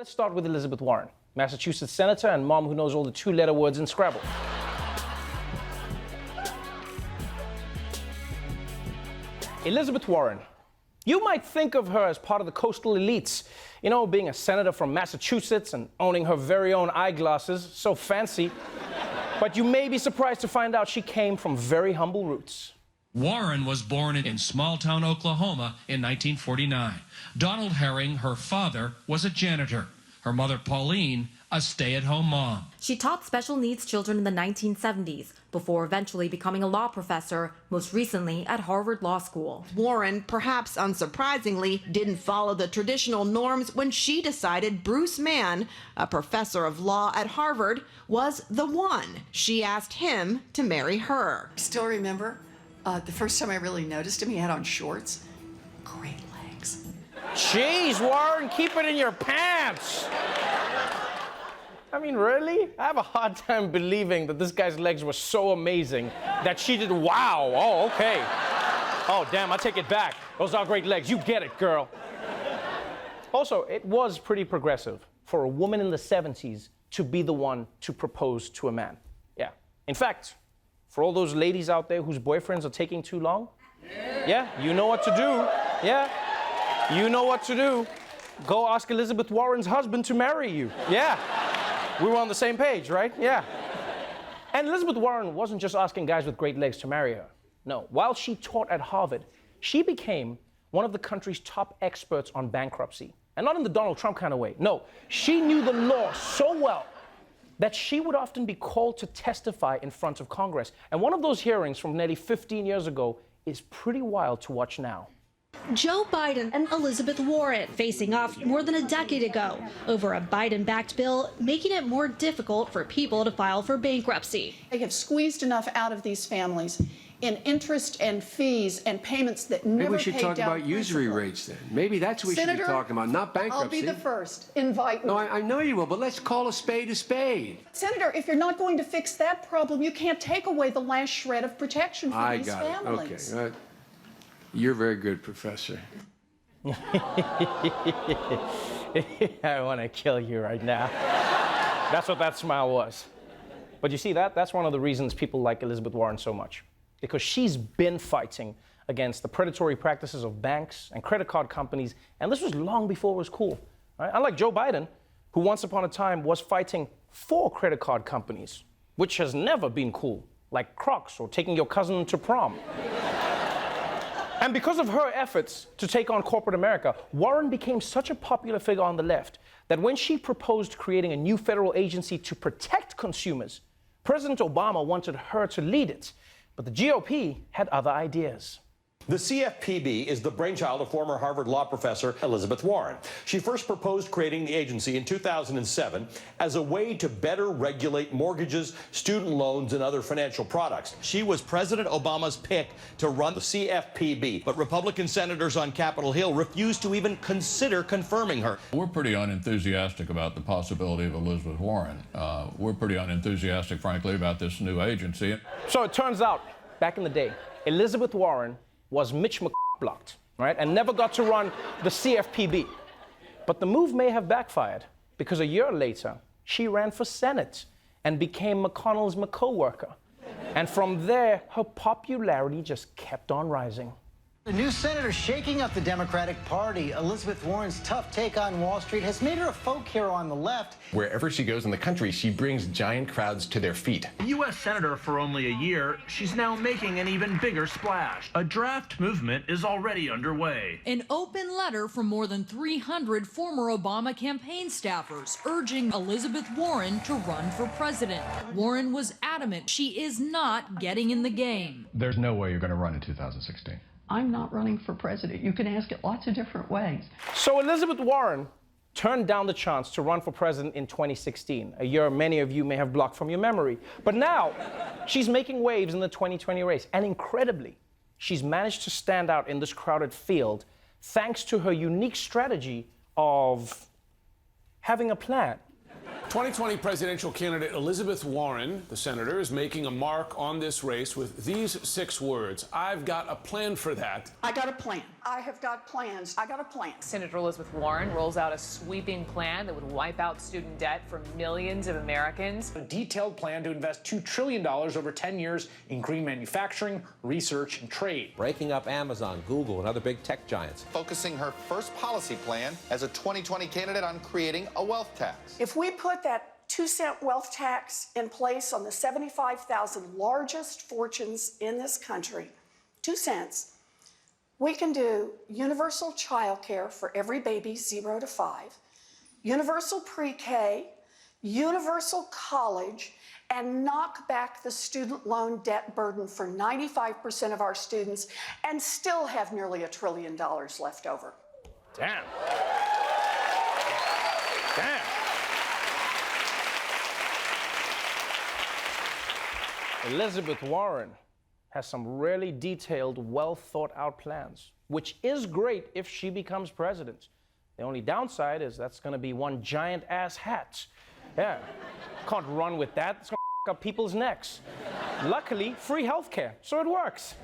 Let's start with Elizabeth Warren, Massachusetts senator and mom who knows all the two-letter words in Scrabble. Elizabeth Warren. You might think of her as part of the coastal elites, you know, being a senator from Massachusetts and owning her very own eyeglasses, so fancy. But you may be surprised to find out she came from very humble roots. Warren was born in small-town Oklahoma in 1949. Donald Herring, her father, was a janitor. Her mother, Pauline, a stay-at-home mom. She taught special needs children in the 1970s before eventually becoming a law professor, most recently at Harvard Law School. Warren, perhaps unsurprisingly, didn't follow the traditional norms when she decided Bruce Mann, a professor of law at Harvard, was the one. She asked him to marry her. I still remember the first time I really noticed him, he had on shorts. Great legs. Jeez, Warren, keep it in your pants. I mean, really? I have a hard time believing that this guy's legs were so amazing that she did wow. Oh, okay. Oh, damn, I take it back. Those are great legs. You get it, girl. Also, it was pretty progressive for a woman in the 70s to be the one to propose to a man. Yeah. In fact, for all those ladies out there whose boyfriends are taking too long, yeah, you know what to do. Yeah, you know what to do. Go ask Elizabeth Warren's husband to marry you. Yeah. We were on the same page, right? Yeah. And Elizabeth Warren wasn't just asking guys with great legs to marry her. No, while she taught at Harvard, she became one of the country's top experts on bankruptcy. And not in the Donald Trump kind of way. No, she knew the law so well that she would often be called to testify in front of Congress. And one of those hearings from nearly 15 years ago is pretty wild to watch now. Joe Biden and Elizabeth Warren facing off more than a decade ago over a Biden-backed bill making it more difficult for people to file for bankruptcy. They have squeezed enough out of these families in interest and fees and payments that never paid down. Maybe we should talk about usury rates then. Maybe that's what we should be talking about, not bankruptcy. I'll be the first. Invite me. No, I know you will, but let's call a spade a spade. Senator, if you're not going to fix that problem, you can't take away the last shred of protection for these families. Okay. You're very good, Professor. I want to kill you right now. That's what that smile was. But you see, that's one of the reasons people like Elizabeth Warren so much. Because she's been fighting against the predatory practices of banks and credit card companies, and this was long before it was cool. Right? Unlike Joe Biden, who once upon a time was fighting for credit card companies, which has never been cool, like Crocs or taking your cousin to prom. And because of her efforts to take on corporate America, Warren became such a popular figure on the left that when she proposed creating a new federal agency to protect consumers, President Obama wanted her to lead it, but the GOP had other ideas. The CFPB is the brainchild of former Harvard law professor Elizabeth Warren. She first proposed creating the agency in 2007 as a way to better regulate mortgages, student loans, and other financial products. She was President Obama's pick to run the CFPB, but Republican senators on Capitol Hill refused to even consider confirming her. We're pretty unenthusiastic about the possibility of Elizabeth Warren. We're pretty unenthusiastic, frankly, about this new agency. So it turns out, back in the day, Elizabeth Warren was Mitch McClocked, right, and never got to run the CFPB. But the move may have backfired, because a year later, she ran for Senate and became McConnell's co-worker. And from there, her popularity just kept on rising. The new senator shaking up the Democratic Party. Elizabeth Warren's tough take on Wall Street has made her a folk hero on the left. Wherever she goes in the country, she brings giant crowds to their feet. A U.S. senator for only a year, she's now making an even bigger splash. A draft movement is already underway. An open letter from more than 300 former Obama campaign staffers urging Elizabeth Warren to run for president. Warren was adamant she is not getting in the game. There's no way you're going to run in 2016. I'm not running for president. You can ask it lots of different ways. So Elizabeth Warren turned down the chance to run for president in 2016, a year many of you may have blocked from your memory. But now, she's making waves in the 2020 race. And incredibly, she's managed to stand out in this crowded field thanks to her unique strategy of having a plan. 2020 presidential candidate Elizabeth Warren, the senator, is making a mark on this race with these 6 words. I've got a plan for that. I got a plan. I have got plans. I got a plan. Senator Elizabeth Warren rolls out a sweeping plan that would wipe out student debt for millions of Americans. A detailed plan to invest $2 trillion over 10 years in green manufacturing, research, and trade. Breaking up Amazon, Google, and other big tech giants. Focusing her first policy plan as a 2020 candidate on creating a wealth tax. If we put that 2-cent wealth tax in place on the 75,000 largest fortunes in this country, 2 cents, we can do universal child care for every baby 0 to 5, universal pre-K, universal college, and knock back the student loan debt burden for 95% of our students and still have nearly $1 trillion left over. Damn. Damn. Elizabeth Warren has some really detailed, well-thought-out plans, which is great if she becomes president. The only downside is that's going to be one giant-ass hat. Yeah, can't run with that. It's going to f*** up people's necks. Luckily, free healthcare, so it works.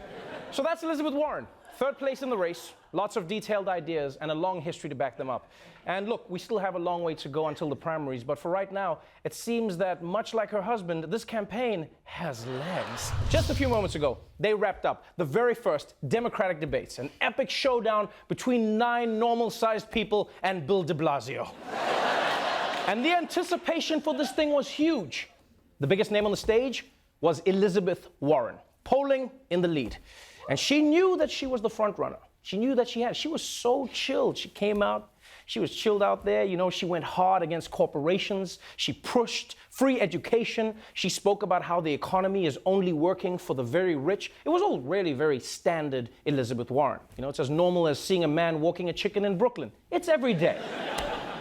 So that's Elizabeth Warren. Third place in the race, lots of detailed ideas, and a long history to back them up. And look, we still have a long way to go until the primaries, but for right now, it seems that much like her husband, this campaign has legs. Just a few moments ago, they wrapped up the very first Democratic debates, an epic showdown between 9 normal-sized people and Bill de Blasio. And the anticipation for this thing was huge. The biggest name on the stage was Elizabeth Warren, polling in the lead. And she knew that she was the front runner. She knew that she was so chilled. She came out, she was chilled out there. You know, she went hard against corporations. She pushed free education. She spoke about how the economy is only working for the very rich. It was all really very standard Elizabeth Warren. You know, it's as normal as seeing a man walking a chicken in Brooklyn. It's every day.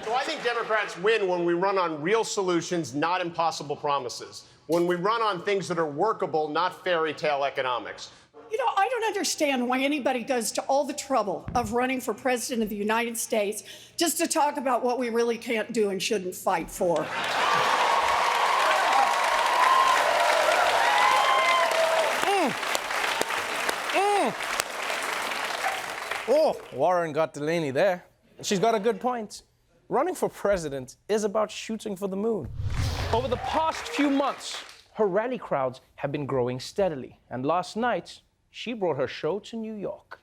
So I think Democrats win when we run on real solutions, not impossible promises. When we run on things that are workable, not fairy tale economics. You know, I don't understand why anybody goes to all the trouble of running for president of the United States just to talk about what we really can't do and shouldn't fight for. Oh, Warren got Delaney there. She's got a good point. Running for president is about shooting for the moon. Over the past few months, her rally crowds have been growing steadily. And last night, she brought her show to New York.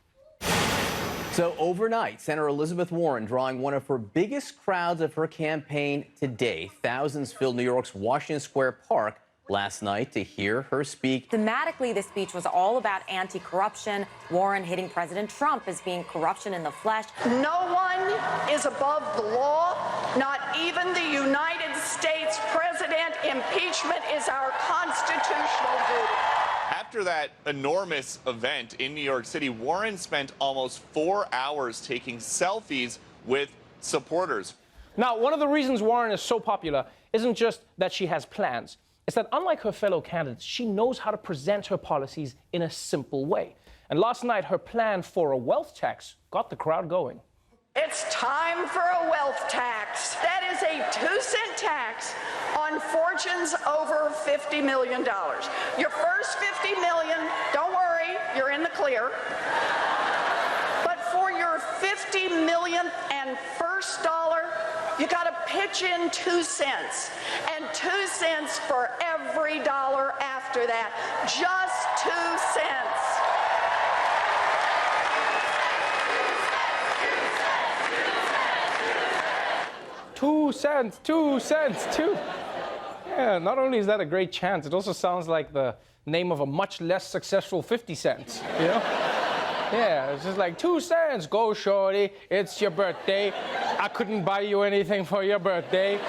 So overnight, Senator Elizabeth Warren drawing one of her biggest crowds of her campaign today. Thousands filled New York's Washington Square Park last night to hear her speak. Thematically, this speech was all about anti-corruption. Warren hitting President Trump as being corruption in the flesh. No one is above the law, not even the United States president. Impeachment is our constitutional duty. After that enormous event in New York City, Warren spent almost 4 hours taking selfies with supporters. Now, one of the reasons Warren is so popular isn't just that she has plans. It's that unlike her fellow candidates, she knows how to present her policies in a simple way. And last night, her plan for a wealth tax got the crowd going. It's time for a wealth tax. That is a 2-cent tax on fortunes over $50 million. Your first $50 million, don't worry, you're in the clear. But for your $50 millionth and first dollar, you got to pitch in 2 cents, and 2 cents for every dollar after that. Just 2 cents. $2 cents, two. Yeah, not only is that a great chant, it also sounds like the name of a much less successful 50 cents, you know? Yeah, it's just like 2 cents, go shorty, it's your birthday. I couldn't buy you anything for your birthday.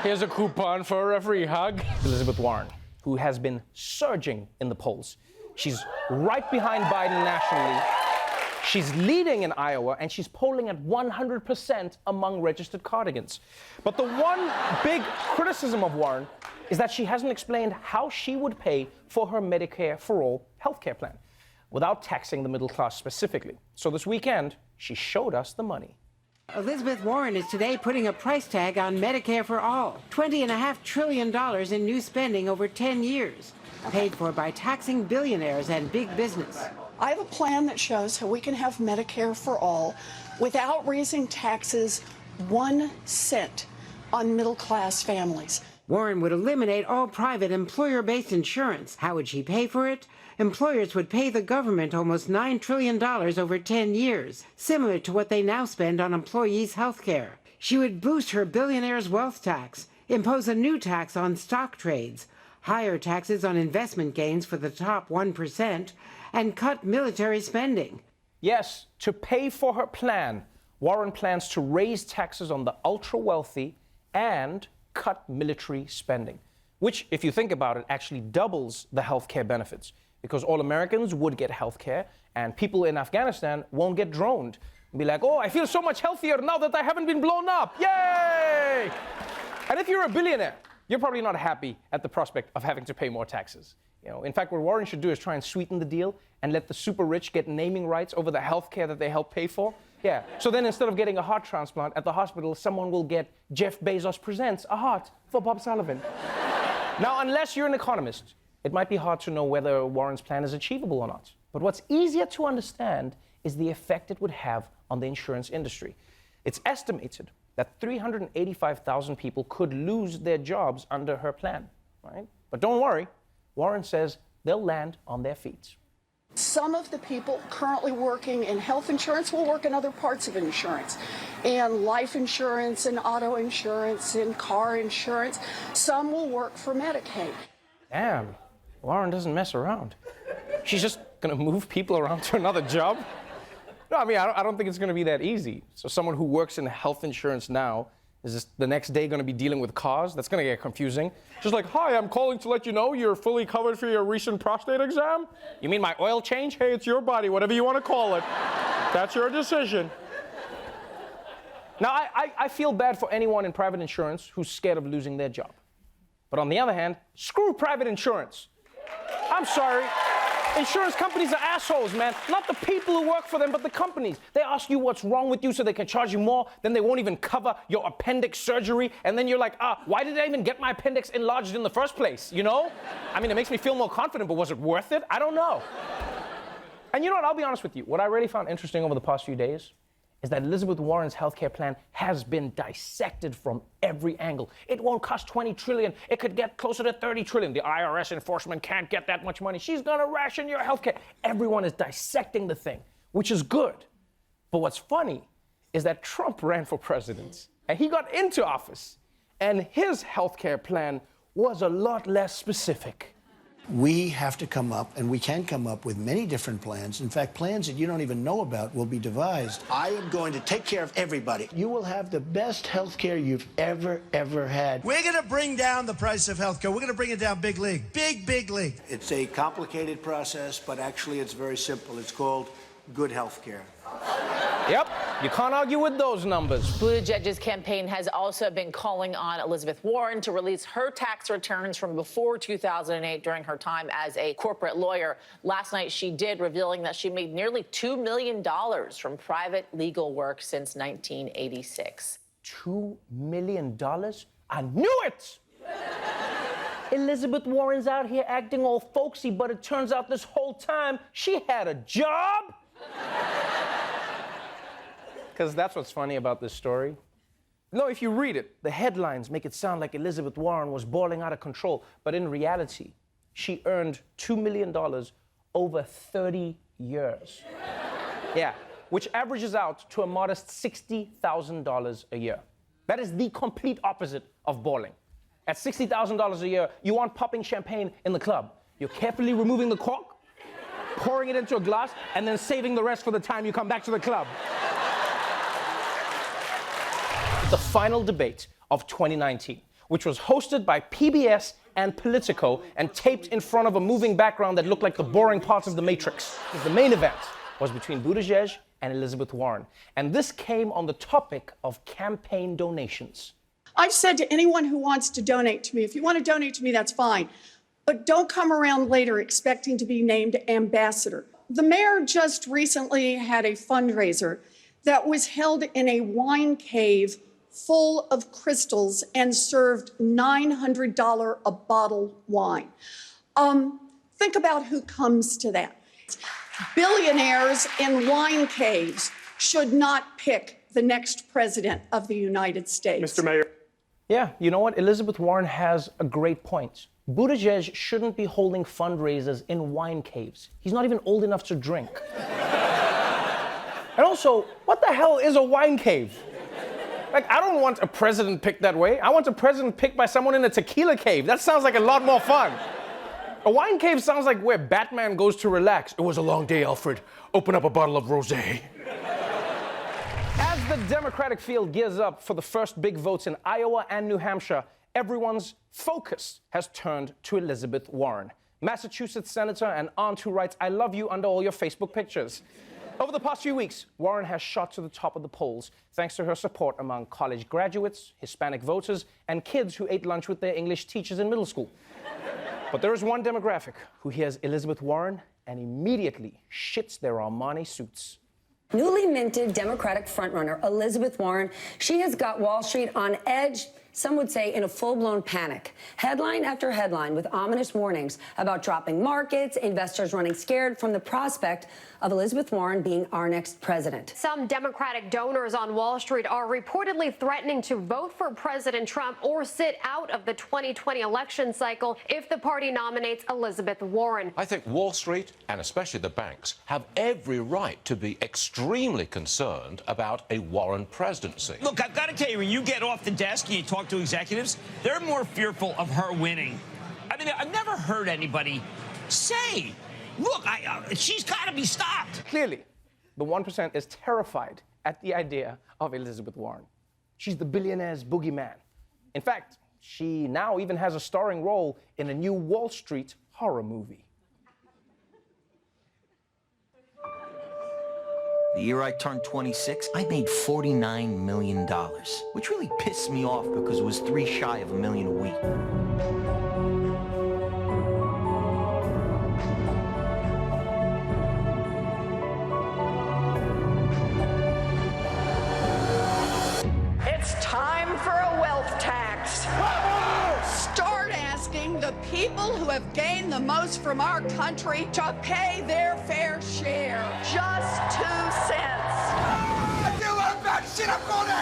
Here's a coupon for a free hug. Elizabeth Warren, who has been surging in the polls. She's right behind Biden nationally. She's leading in Iowa, and she's polling at 100% among registered cardigans. But the one big criticism of Warren is that she hasn't explained how she would pay for her Medicare for All healthcare plan without taxing the middle class specifically. So this weekend, she showed us the money. Elizabeth Warren is today putting a price tag on Medicare for All, $20.5 trillion in new spending over 10 years, paid for by taxing billionaires and big business. I have a plan that shows how we can have Medicare for all without raising taxes 1 cent on middle-class families. Warren would eliminate all private employer-based insurance. How would she pay for it? Employers would pay the government almost $9 trillion over 10 years, similar to what they now spend on employees' health care. She would boost her billionaire's wealth tax, impose a new tax on stock trades, higher taxes on investment gains for the top 1%, and cut military spending. Yes, to pay for her plan, Warren plans to raise taxes on the ultra-wealthy and cut military spending, which, if you think about it, actually doubles the health care benefits, because all Americans would get health care and people in Afghanistan won't get droned and be like, oh, I feel so much healthier now that I haven't been blown up. Yay! And if you're a billionaire, you're probably not happy at the prospect of having to pay more taxes. You know, in fact, what Warren should do is try and sweeten the deal and let the super rich get naming rights over the health care that they help pay for. Yeah, so then instead of getting a heart transplant at the hospital, someone will get Jeff Bezos Presents a heart for Bob Sullivan. Now, unless you're an economist, it might be hard to know whether Warren's plan is achievable or not. But what's easier to understand is the effect it would have on the insurance industry. It's estimated that 385,000 people could lose their jobs under her plan, right? But don't worry, Warren says they'll land on their feet. Some of the people currently working in health insurance will work in other parts of insurance, in life insurance, and auto insurance, and car insurance. Some will work for Medicaid. Damn, Warren doesn't mess around. She's just gonna move people around to another job? No, I mean, I don't think it's gonna be that easy. So someone who works in health insurance now is just the next day gonna be dealing with cars? That's gonna get confusing. Just like, hi, I'm calling to let you know you're fully covered for your recent prostate exam. You mean my oil change? Hey, it's your body, whatever you wanna call it. That's your decision. Now, I feel bad for anyone in private insurance who's scared of losing their job. But on the other hand, screw private insurance. I'm sorry. Insurance companies are assholes, man. Not the people who work for them, but the companies. They ask you what's wrong with you so they can charge you more, then they won't even cover your appendix surgery, and then you're like, why did I even get my appendix enlarged in the first place, you know? I mean, it makes me feel more confident, but was it worth it? I don't know. And you know what, I'll be honest with you. What I really found interesting over the past few days is that Elizabeth Warren's healthcare plan has been dissected from every angle. It won't cost $20 trillion. It could get closer to $30 trillion. The IRS enforcement can't get that much money. She's gonna ration your healthcare. Everyone is dissecting the thing, which is good. But what's funny is that Trump ran for president and he got into office and his healthcare plan was a lot less specific. We have to come up, and we can come up with many different plans. In fact, plans that you don't even know about will be devised. I am going to take care of everybody. You will have the best health care you've ever had. We're going to bring down the price of health care. We're going to bring it down big league. Big league. It's a complicated process, but actually it's very simple. It's called good health care. Yep, you can't argue with those numbers. Buttigieg's campaign has also been calling on Elizabeth Warren to release her tax returns from before 2008 during her time as a corporate lawyer. Last night, she did, revealing that she made nearly $2 million from private legal work since 1986. $2 million? I knew it! Elizabeth Warren's out here acting all folksy, but it turns out this whole time she had a job? Because that's what's funny about this story. No, if you read it, the headlines make it sound like Elizabeth Warren was balling out of control. But in reality, she earned $2 million over 30 years. Yeah, which averages out to a modest $60,000 a year. That is the complete opposite of balling. At $60,000 a year, you aren't popping champagne in the club. You're carefully removing the cork, pouring it into a glass, and then saving the rest for the time you come back to the club. The final debate of 2019, which was hosted by PBS and Politico and taped in front of a moving background that looked like the boring parts of The Matrix. The main event was between Buttigieg and Elizabeth Warren. And this came on the topic of campaign donations. I've said to anyone who wants to donate to me, if you want to donate to me, that's fine. But don't come around later expecting to be named ambassador. The mayor just recently had a fundraiser that was held in a wine cave full of crystals and served $900 a bottle wine. Think about who comes to that. Billionaires in wine caves should not pick the next president of the United States. Mr. Mayor. Yeah, you know what? Elizabeth Warren has a great point. Buttigieg shouldn't be holding fundraisers in wine caves. He's not even old enough to drink. And also, what the hell is a wine cave? Like, I don't want a president picked that way. I want a president picked by someone in a tequila cave. That sounds like a lot more fun. A wine cave sounds like where Batman goes to relax. It was a long day, Alfred. Open up a bottle of rosé. As the Democratic field gears up for the first big votes in Iowa and New Hampshire, everyone's focus has turned to Elizabeth Warren, Massachusetts senator and aunt who writes, "I love you" under all your Facebook pictures. Over the past few weeks, Warren has shot to the top of the polls thanks to her support among college graduates, Hispanic voters, and kids who ate lunch with their English teachers in middle school. But there is one demographic who hears Elizabeth Warren and immediately shits their Armani suits. Newly minted Democratic frontrunner Elizabeth Warren, she has got Wall Street on edge, some would say in a full-blown panic. Headline after headline with ominous warnings about dropping markets, investors running scared from the prospect of Elizabeth Warren being our next president. Some Democratic donors on Wall Street are reportedly threatening to vote for President Trump or sit out of the 2020 election cycle if the party nominates Elizabeth Warren. I think Wall Street, and especially the banks, have every right to be extremely concerned about a Warren presidency. Look, I've got to tell you, when you get off the desk and you talk to executives, they're more fearful of her winning. I mean, I've never heard anybody say, look, she's got to be stopped. Clearly, the 1% is terrified at the idea of Elizabeth Warren. She's the billionaire's boogeyman. In fact, she now even has a starring role in a new Wall Street horror movie. The year I turned 26, I made $49 million, which really pissed me off because it was 3 shy of $1 million a week. It's time for a wealth tax. Start asking the people who have gained the most from our country to pay their fair share. Just 2 cents. You want that shit? I'm going to